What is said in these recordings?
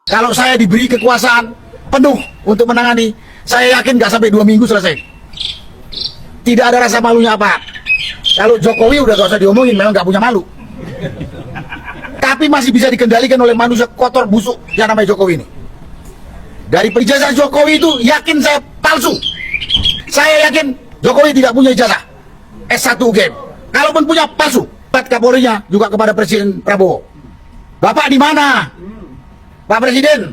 Kalau saya diberi kekuasaan penuh untuk menangani, saya yakin gak sampai 2 minggu selesai. Tidak ada rasa malunya apa. Kalau Jokowi udah gak usah diomongin, memang gak punya malu. Tapi masih bisa dikendalikan oleh manusia kotor busuk yang namanya Jokowi ini. Dari ijazah Jokowi itu yakin saya palsu. Saya yakin Jokowi tidak punya ijazah S1 UGM. Kalaupun punya, palsu. Kapolrinya juga kepada Presiden Prabowo. Bapak di mana? Pak Presiden,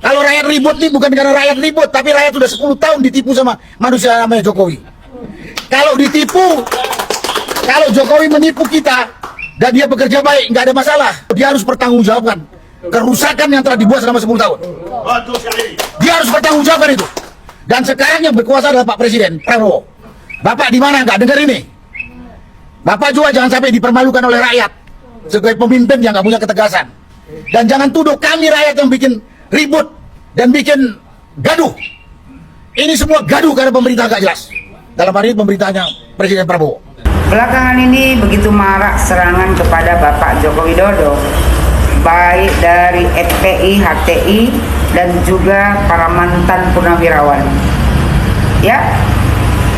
kalau rakyat ribut nih bukan karena rakyat ribut, tapi rakyat sudah 10 tahun ditipu sama manusia namanya Jokowi. Kalau ditipu, kalau Jokowi menipu kita dan dia bekerja baik, nggak ada masalah. Dia harus bertanggungjawabkan kerusakan yang telah dibuat selama 10 tahun. Dia harus bertanggungjawabkan itu. Dan sekarang yang berkuasa adalah Pak Presiden Prabowo. Bapak di mana? Nggak dengar ini. Bapak juga jangan sampai dipermalukan oleh rakyat sebagai pemimpin yang nggak punya ketegasan. Dan jangan tuduh kami rakyat yang bikin ribut dan bikin gaduh. Ini semua gaduh karena pemerintah gak jelas. Dalam hari ini pemerintahnya Presiden Prabowo. Belakangan ini begitu marak serangan kepada Bapak Joko Widodo, baik dari FPI, HTI, dan juga para mantan purnawirawan. Ya,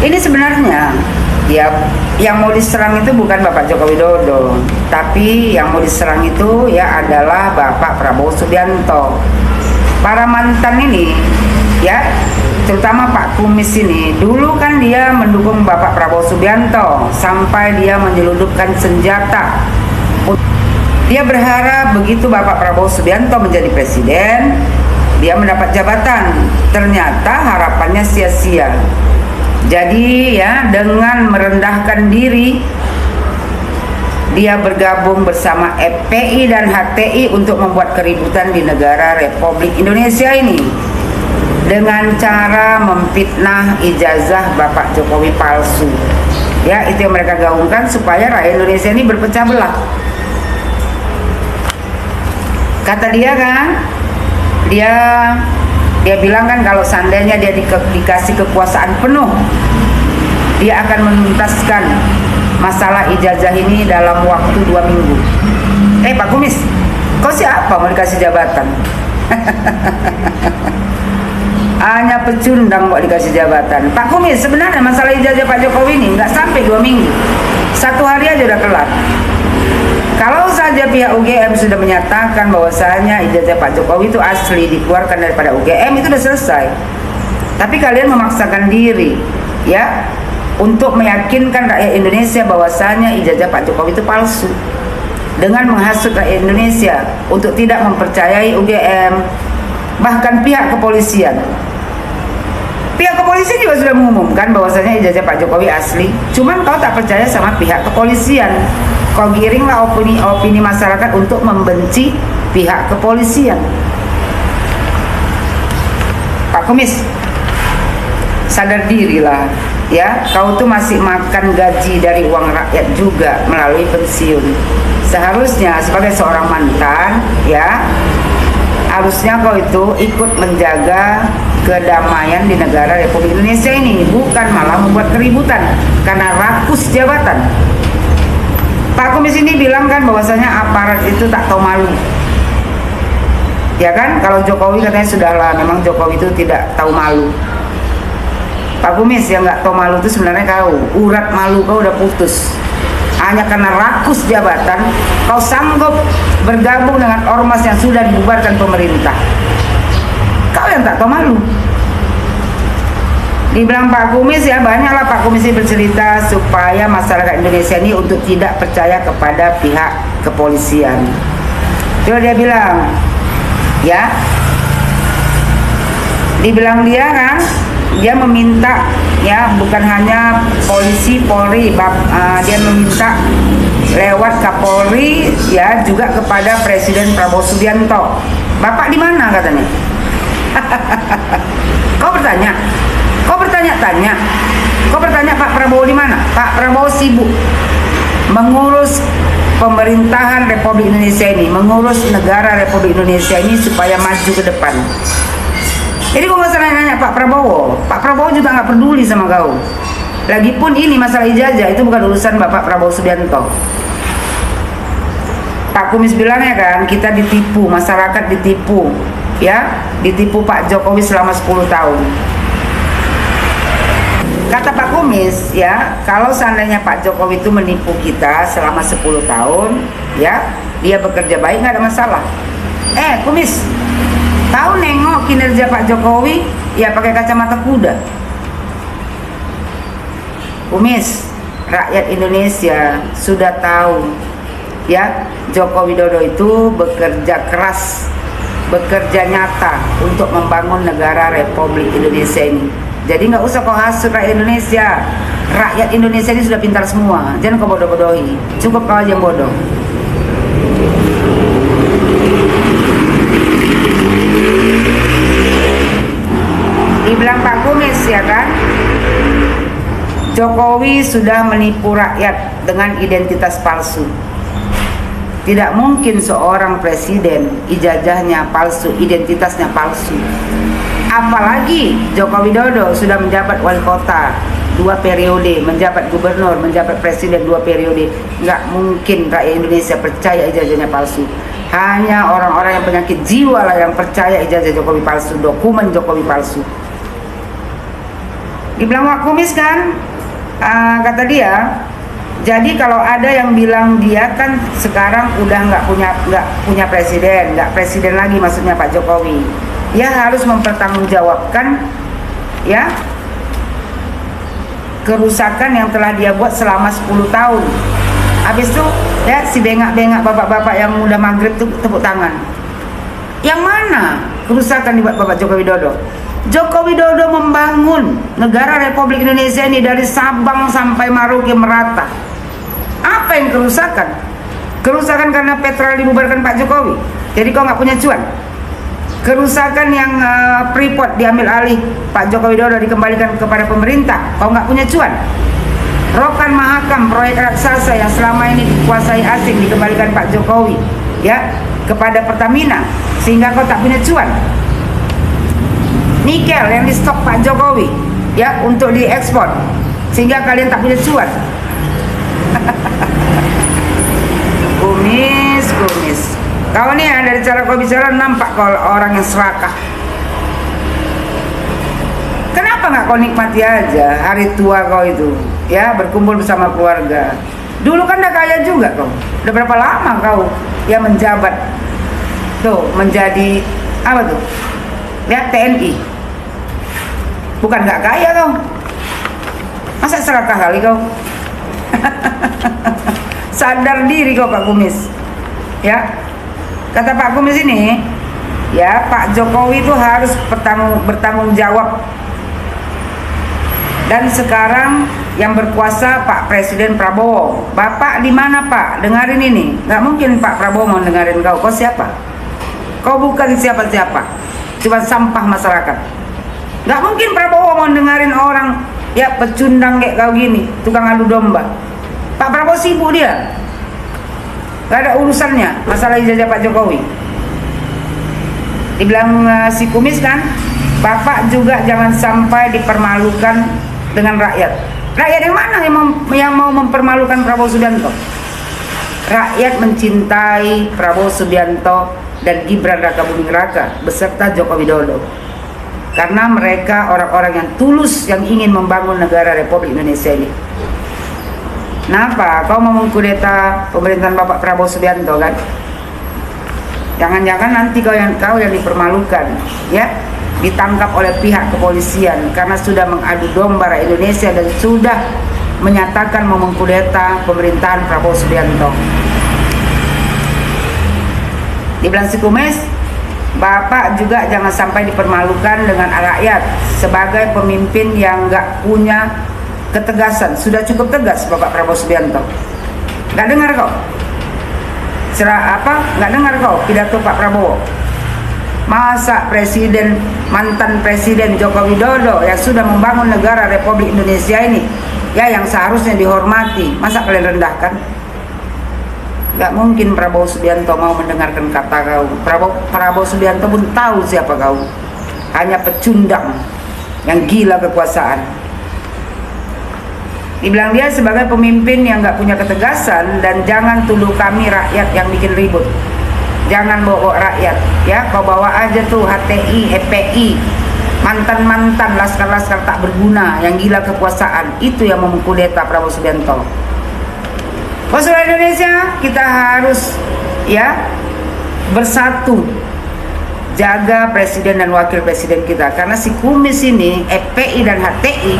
ini sebenarnya ya, yang mau diserang itu bukan Bapak Joko Widodo, tapi yang mau diserang itu ya adalah Bapak Prabowo Subianto. Para mantan ini ya, terutama Pak Kumis ini, dulu kan dia mendukung Bapak Prabowo Subianto sampai dia menyelundupkan senjata. Dia berharap begitu Bapak Prabowo Subianto menjadi presiden, dia mendapat jabatan. Ternyata harapannya sia-sia. Jadi ya, dengan merendahkan diri, dia bergabung bersama FPI dan HTI untuk membuat keributan di negara Republik Indonesia ini dengan cara memfitnah ijazah Bapak Jokowi palsu. Ya, itu yang mereka gaungkan supaya rakyat Indonesia ini berpecah belah. Kata dia kan, dia bilang kan kalau seandainya dia dikasih kekuasaan penuh, dia akan menuntaskan masalah ijazah ini dalam waktu 2 minggu. Pak Kumis, kau siapa mau dikasih jabatan? Hanya pecundang kok dikasih jabatan. Pak Kumis, sebenarnya masalah ijazah Pak Jokowi ini nggak sampai 2 minggu. 1 hari aja udah kelar. Kalau saja pihak UGM sudah menyatakan bahwasanya ijazah Pak Jokowi itu asli dikeluarkan daripada UGM, itu sudah selesai. Tapi kalian memaksakan diri ya untuk meyakinkan rakyat Indonesia bahwasanya ijazah Pak Jokowi itu palsu dengan menghasut rakyat Indonesia untuk tidak mempercayai UGM. Bahkan pihak kepolisian juga sudah mengumumkan bahwasanya ijazah Pak Jokowi asli. Cuman kau tak percaya sama pihak kepolisian. Kau giringlah opini masyarakat untuk membenci pihak kepolisian. Pak Kumis, sadar dirilah ya, kau tuh masih makan gaji dari uang rakyat juga melalui pensiun. Seharusnya sebagai seorang mantan ya, harusnya kau itu ikut menjaga kedamaian di negara Republik Indonesia ini, bukan malah membuat keributan karena rakus jabatan. Pak Kumis ini bilang kan bahwasanya aparat itu tak tahu malu. Ya kan, kalau Jokowi katanya sudahlah, memang Jokowi itu tidak tahu malu. Pak Kumis, yang nggak tahu malu itu sebenarnya kau, urat malu kau udah putus. Hanya karena rakus jabatan, kau sanggup bergabung dengan ormas yang sudah dibubarkan pemerintah. Kau yang tak tahu malu. Dibilang Pak Kumis ya, banyaklah Pak Kumis ini bercerita supaya masyarakat Indonesia ini untuk tidak percaya kepada pihak kepolisian. Coba dia bilang, ya, dibilang dia kan, dia meminta ya, bukan hanya polisi, Polri, dia meminta lewat Kapolri ya juga kepada Presiden Prabowo Subianto. Bapak di mana katanya? Kau bertanya Pak Prabowo di mana? Pak Prabowo sibuk mengurus pemerintahan Republik Indonesia ini, mengurus negara Republik Indonesia ini supaya maju ke depan. Jadi kau nggak usah nanya Pak Prabowo. Pak Prabowo juga nggak peduli sama kau. Lagipun ini masalah ijazah itu bukan urusan Bapak Prabowo Subianto. Pak Kumis bilang ya kan, kita ditipu, masyarakat ditipu, ya, ditipu Pak Jokowi selama 10 tahun. Kata Pak Kumis, ya, kalau seandainya Pak Jokowi itu menipu kita selama 10 tahun, ya, dia bekerja baik, nggak ada masalah. Kumis, tahu nengok kinerja Pak Jokowi, ya pakai kacamata kuda. Kumis, rakyat Indonesia sudah tahu, ya, Joko Widodo itu bekerja keras, bekerja nyata untuk membangun negara Republik Indonesia ini. Jadi nggak usah kau hasut rakyat Indonesia. Rakyat Indonesia ini sudah pintar semua. Jangan kau bodoh-bodohi. Cukup kau aja yang bodoh. Dibilang Pak Kumis ya kan, Jokowi sudah menipu rakyat dengan identitas palsu. Tidak mungkin seorang presiden ijazahnya palsu, identitasnya palsu. Apalagi Joko Widodo sudah menjabat wali kota 2 periode, menjabat gubernur, menjabat presiden 2 periode. Nggak mungkin rakyat Indonesia percaya ijazahnya palsu. Hanya orang-orang yang penyakit jiwa lah yang percaya ijazah Jokowi palsu, dokumen Jokowi palsu. Dibilang Pak Kumis kan, kata dia, jadi kalau ada yang bilang dia kan sekarang udah nggak punya presiden, nggak presiden lagi maksudnya Pak Jokowi. Ya harus mempertanggungjawabkan, ya, kerusakan yang telah dia buat selama 10 tahun. Habis itu ya si bengak-bengak bapak-bapak yang udah maghrib tuh tepuk tangan. Yang mana kerusakan dibuat Bapak Joko Widodo? Joko Widodo membangun negara Republik Indonesia ini dari Sabang sampai Merauke merata. Apa yang kerusakan? Kerusakan karena petrol dibubarkan Pak Jokowi. Jadi kau nggak punya cuan. Kerusakan yang Freeport diambil alih Pak Joko Widodo dikembalikan kepada pemerintah, kau nggak punya cuan. Rokan Mahakam, proyek raksasa yang selama ini dikuasai asing dikembalikan Pak Jokowi, ya, kepada Pertamina, sehingga kau tak punya cuan. Nikel yang di stok Pak Jokowi, ya, untuk diekspor, sehingga kalian tak punya cuan. Kumis. Kau nih ya, dari cara kau bicara nampak kau orang yang serakah. Kenapa nggak kau nikmati aja hari tua kau itu, ya, berkumpul bersama keluarga. Dulu kan udah kaya juga kau. Udah berapa lama kau ya menjabat tuh menjadi apa tuh, ya, TNI. Bukan nggak kaya kau. Masa serakah kali kau? Sadar diri kau Pak Kumis, ya. Kata Pak Kumis ini, ya, Pak Jokowi itu harus bertanggung jawab. Dan sekarang yang berkuasa Pak Presiden Prabowo. Bapak di mana Pak? Dengarin ini. Nggak mungkin Pak Prabowo mau dengarin kau. Kau siapa? Kau bukan siapa-siapa. Cuma sampah masyarakat. Nggak mungkin Prabowo mau dengarin orang, ya, pecundang kayak kau gini, tukang adu domba. Pak Prabowo sibuk dia. Gak ada urusannya masalah ijazah Pak Jokowi. Dibilang si Kumis kan, Bapak juga jangan sampai dipermalukan dengan rakyat. Rakyat yang mana yang mau mempermalukan Prabowo Subianto? Rakyat mencintai Prabowo Subianto dan Gibran Rakabuming Raka beserta Joko Widodo. Karena mereka orang-orang yang tulus yang ingin membangun negara Republik Indonesia ini. Kenapa? Kau mau mengkudeta pemerintahan Bapak Prabowo Subianto kan? Jangan-jangan nanti kau yang dipermalukan, ya, ditangkap oleh pihak kepolisian karena sudah mengadu domba rakyat Indonesia dan sudah menyatakan mau mengkudeta pemerintahan Prabowo Subianto. Dibilang si Kumis, Bapak juga jangan sampai dipermalukan dengan rakyat sebagai pemimpin yang nggak punya ketegasan. Sudah cukup tegas Bapak Prabowo Subianto. Nggak dengar kau? Nggak dengar kau pidato Pak Prabowo? Masa mantan presiden Joko Widodo yang sudah membangun negara Republik Indonesia ini, ya, yang seharusnya dihormati, masa kalian rendahkan? Nggak mungkin Prabowo Subianto mau mendengarkan kata kau. Prabowo Subianto pun tahu siapa kau. Hanya pecundang yang gila kekuasaan. Dibilang dia sebagai pemimpin yang nggak punya ketegasan, dan jangan tuduh kami rakyat yang bikin ribut. Jangan bawa rakyat, ya. Kau bawa aja tuh HTI, FPI, mantan-mantan laskar-laskar tak berguna yang gila kekuasaan, itu yang mengkudeta Prabowo Subianto. Masyarakat Indonesia, kita harus ya bersatu jaga presiden dan wakil presiden kita, karena si kumis ini, FPI dan HTI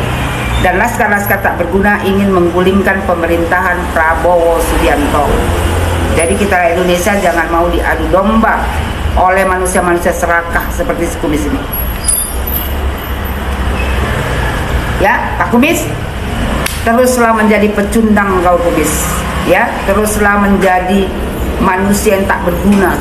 dan laskar-laskar tak berguna ingin menggulingkan pemerintahan Prabowo Subianto. Jadi kita Indonesia jangan mau diadu domba oleh manusia-manusia serakah seperti si kumis ini. Ya, Pak Kumis, teruslah menjadi pecundang kau kumis. Ya, teruslah menjadi manusia yang tak berguna.